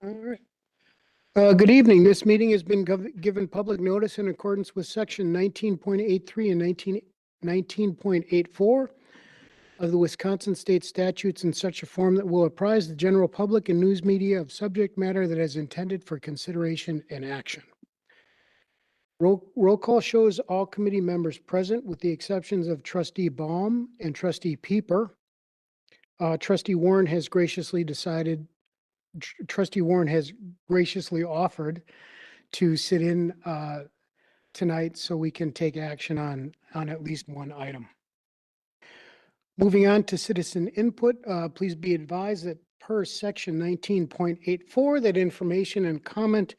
All right. Good evening. This meeting has been given public notice in accordance with section 19.83 and 19.84 of the Wisconsin State Statutes in such a form that will apprise the general public and news media of subject matter that is intended for consideration and action. Roll call shows all committee members present with the exceptions of Trustee Baum and Trustee Pieper. Trustee Warren has graciously offered to sit in tonight so we can take action on at least one item. Moving on to citizen input, please be advised that per section 19.84 that information and comment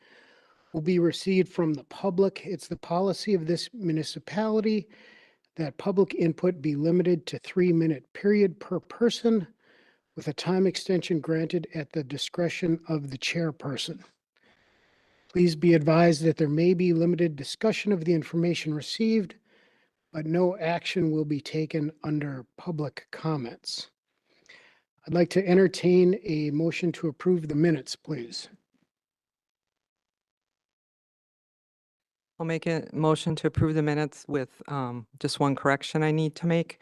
will be received from the public. It's the policy of this municipality that public input be limited to 3-minute period per person, with a time extension granted at the discretion of the chairperson. Please be advised that there may be limited discussion of the information received, but no action will be taken under public comments. I'd like to entertain a motion to approve the minutes, please. I'll make a motion to approve the minutes with just one correction I need to make.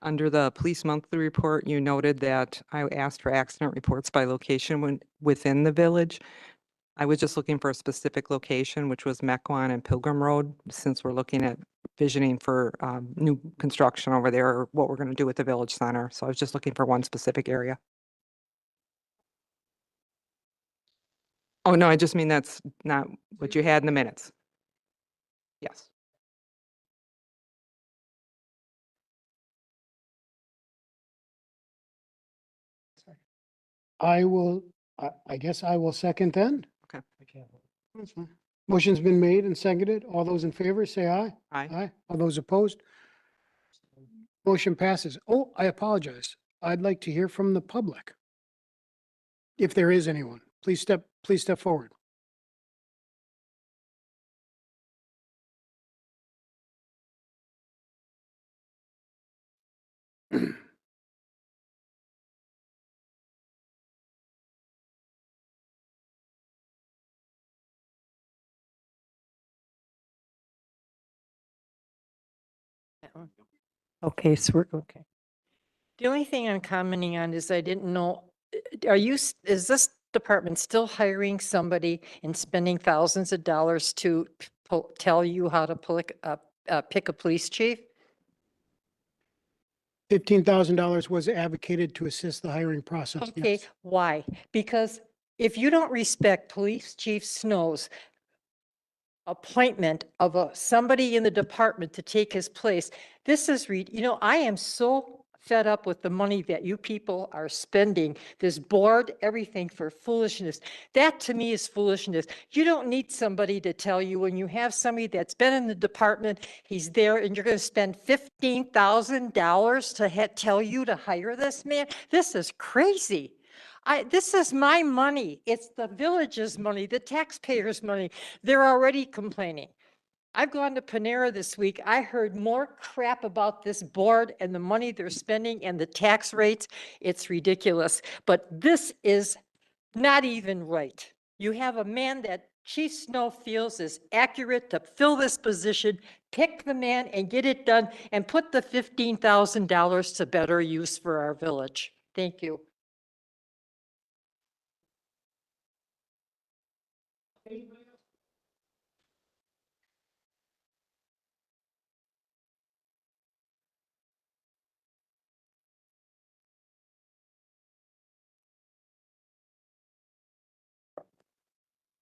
Under the police monthly report, you noted that I asked for accident reports by location within the village. I was just looking for a specific location, which was Mequon and Pilgrim Road, since we're looking at visioning for new construction over there, or what we're going to do with the village center. So I was just looking for one specific area. Oh, no, I just mean that's not what you had in the minutes. Yes. I guess I will second then. Okay. That's fine. Motion's been made and seconded. All those in favor, say aye. Aye. Aye. All those opposed? Motion passes. Oh, I apologize. I'd like to hear from the public. If there is anyone, please step forward. Okay, so we're okay. The only thing I'm commenting on is I didn't know, is this department still hiring somebody and spending thousands of dollars to tell you how to pick a police chief? $15,000 was advocated to assist the hiring process. Okay, Yes. why? Because if you don't respect Police Chief Snow's appointment of somebody in the department to take his place, this is, I am so fed up with the money that you people are spending, this board, everything for foolishness. That to me is foolishness. You don't need somebody to tell you when you have somebody that's been in the department, he's there, and you're going to spend $15,000 to tell you to hire this man. This is crazy. This is my money. It's the village's money, the taxpayers' money. They're already complaining. I've gone to Panera this week. I heard more crap about this board and the money they're spending and the tax rates. It's ridiculous. But this is not even right. You have a man that Chief Snow feels is accurate to fill this position. Pick the man and get it done and put the $15,000 to better use for our village. Thank you.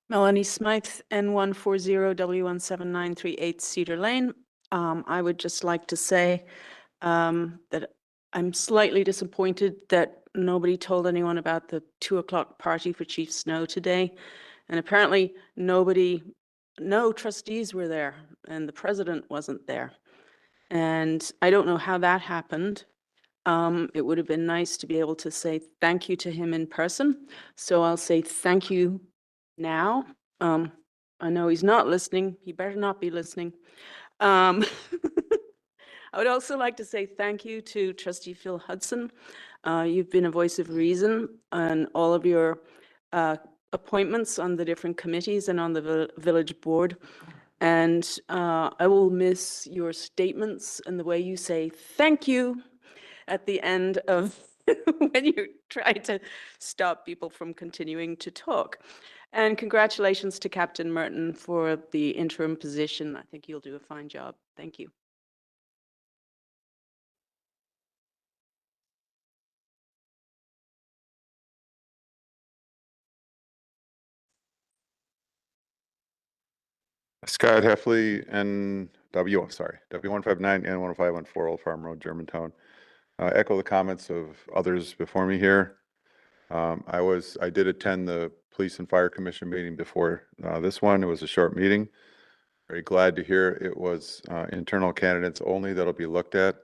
Melanie Smythe, N140W17938 Cedar Lane. I would just like to say that I'm slightly disappointed that nobody told anyone about the 2:00 party for Chief Snow today. And apparently no trustees were there and the president wasn't there. And I don't know how that happened. It would have been nice to be able to say thank you to him in person. So I'll say thank you now. I know he's not listening. He better not be listening. I would also like to say thank you to Trustee Phil Hudson. You've been a voice of reason, and all of your appointments on the different committees and on the village board. And I will miss your statements and the way you say thank you at the end of when you try to stop people from continuing to talk. And congratulations to Captain Merton for the interim position. I think you'll do a fine job. Thank you. Scott Heffley, W159 and 10514 Old Farm Road, Germantown. Echo the comments of others before me here. I did attend the Police and Fire Commission meeting before this one. It was a short meeting. Very glad to hear it was internal candidates only that'll be looked at.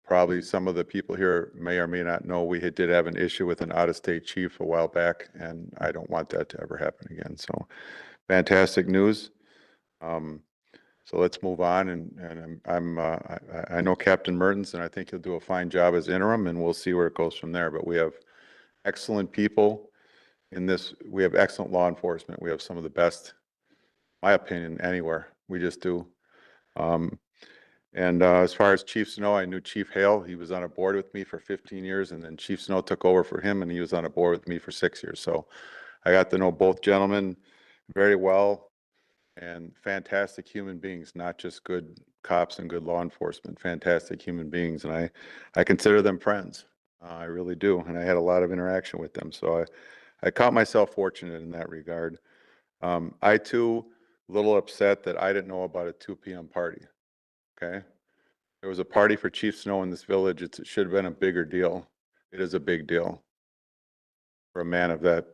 Probably some of the people here may or may not know we did have an issue with an out-of-state chief a while back, and I don't want that to ever happen again. So fantastic news. So let's move on, and I know Captain Mertens, and I think he'll do a fine job as interim, and we'll see where it goes from there. But we have excellent people in this. We have excellent law enforcement. We have some of the best, my opinion, anywhere. We just do. As far as Chief Snow, I knew Chief Hale. He was on a board with me for 15 years, and then Chief Snow took over for him, and he was on a board with me for 6 years. So I got to know both gentlemen very well, and fantastic human beings, not just good cops and good law enforcement, fantastic human beings. And I consider them friends. I really do. And I had a lot of interaction with them. So I caught myself fortunate in that regard. I too, a little upset that I didn't know about a 2 p.m. party. Okay. There was a party for Chief Snow in this village. It should have been a bigger deal. It is a big deal for a man of that,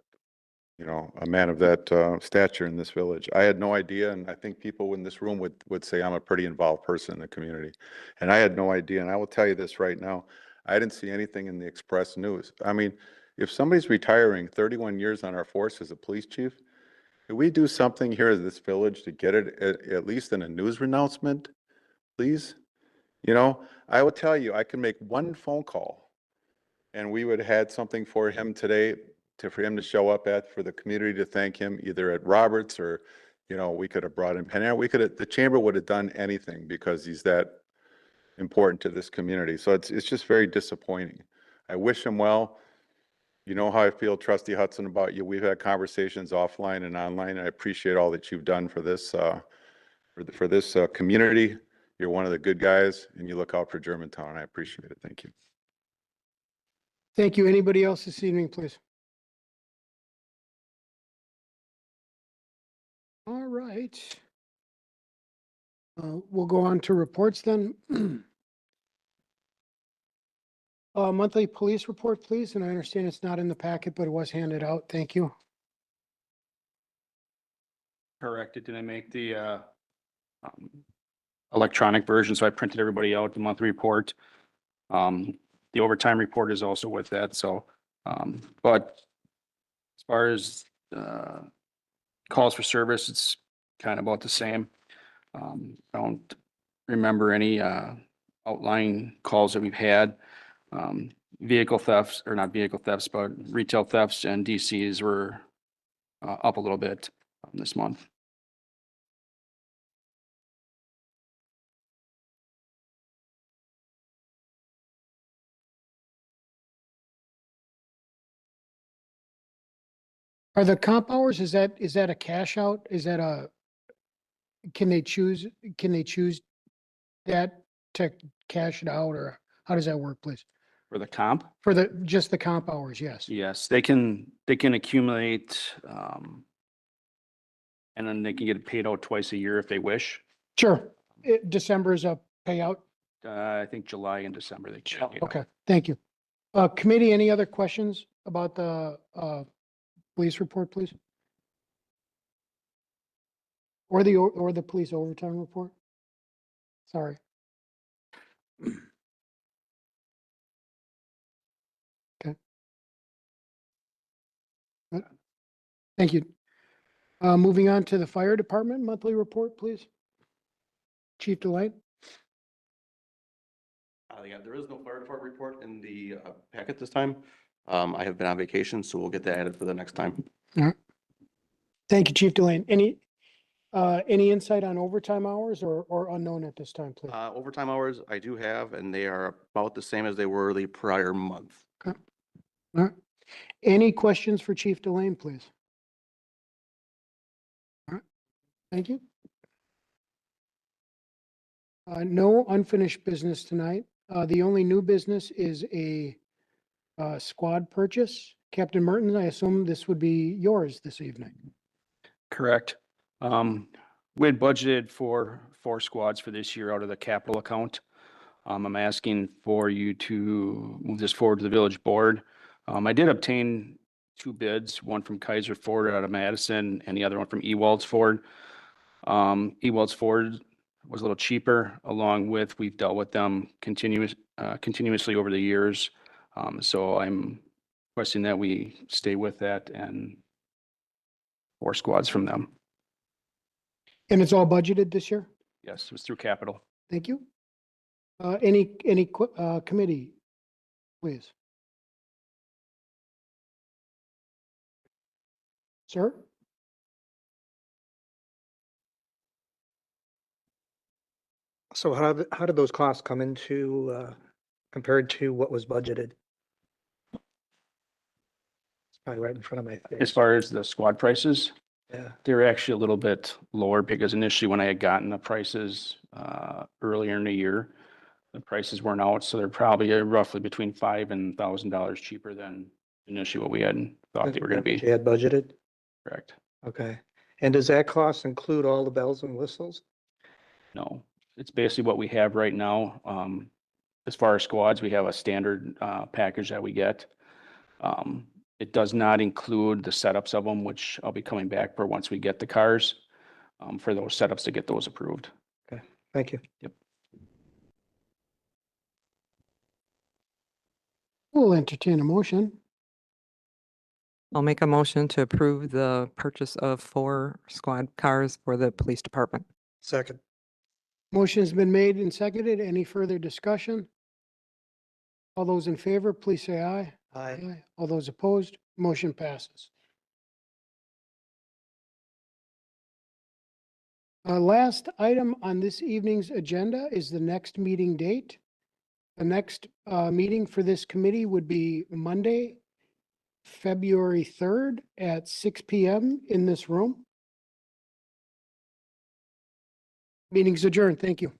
stature in this village. I had no idea, and I think people in this room would say I'm a pretty involved person in the community. And I had no idea, and I will tell you this right now, I didn't see anything in the Express News. I mean, if somebody's retiring 31 years on our force as a police chief, could we do something here in this village to get it at least in a news announcement, please? I will tell you, I can make one phone call, and we would have had something for him today, for him to show up for the community to thank him, either at Roberts or, we could have brought in Panera. The chamber would have done anything because he's that important to this community. So it's just very disappointing. I wish him well. You know how I feel, Trustee Hudson, about you. We've had conversations offline and online. I appreciate all that you've done for this, community. You're one of the good guys, and you look out for Germantown, and I appreciate it. Thank you. Thank you. Anybody else this evening, please? All right. We'll go on to reports then. Monthly police report, please. And I understand it's not in the packet, but it was handed out. Thank you. Correct. It didn't make the electronic version, so I printed everybody out the monthly report. The overtime report is also with that. So, but as far as calls for service, it's kind of about the same. I don't remember any outlying calls that we've had. Vehicle thefts, or not vehicle thefts, but retail thefts and DCs were up a little bit this month. Are the comp hours, is that a cash out? Can they choose that to cash it out, or how does that work, please? For the comp? For just the comp hours, yes. Yes, they can accumulate, and then they can get paid out twice a year if they wish. Sure. December is a payout. I think July and December they can. Okay, thank you. Committee, any other questions about the police report, please? Or the police overtime report? Sorry. Okay. Thank you. Moving on to the fire department monthly report, please. Chief Delight. Yeah, there is no fire department report in the packet this time. I have been on vacation, so we'll get that added for the next time. Thank you, Chief Delane. Any insight on overtime hours or unknown at this time, please? Overtime hours I do have, and they are about the same as they were the prior month. All right. Any questions for Chief Delane, please? All right. Thank you. No unfinished business tonight. The only new business is a squad purchase. Captain Mertens, I assume this would be yours this evening. Correct. We had budgeted for 4 squads for this year out of the capital account. I'm asking for you to move this forward to the village board. I did obtain 2 bids, one from Kaiser Ford out of Madison and the other one from Ewald's Ford. Ewald's Ford was a little cheaper, along with, we've dealt with them continuously over the years. So I'm requesting that we stay with that and 4 squads from them. And it's all budgeted this year? Yes, it was through capital. Thank you. Committee, please? Sir? So how did those costs come into, compared to what was budgeted? It's probably right in front of my face. As far as the squad prices, Yeah, they're actually a little bit lower because initially when I had gotten the prices earlier in the year, the prices weren't out, so they're probably roughly between $5,000 and $1,000 cheaper than initially what we had thought they were going to you be. had budgeted? Correct. Okay. And does that cost include all the bells and whistles? No, it's basically what we have right now. As far as squads, we have a standard package that we get. It does not include the setups of them, which I'll be coming back for once we get the cars, for those setups to get those approved. Thank you. Yep. We'll entertain a motion. I'll make a motion to approve the purchase of 4 squad cars for the police department. Second. Motion has been made and seconded. Any further discussion? All those in favor, please say aye. Aye. All those opposed, motion passes. Last item on this evening's agenda is the next meeting date. The next meeting for this committee would be Monday, February 3rd at 6 p.m. in this room. Meeting's adjourned. Thank you.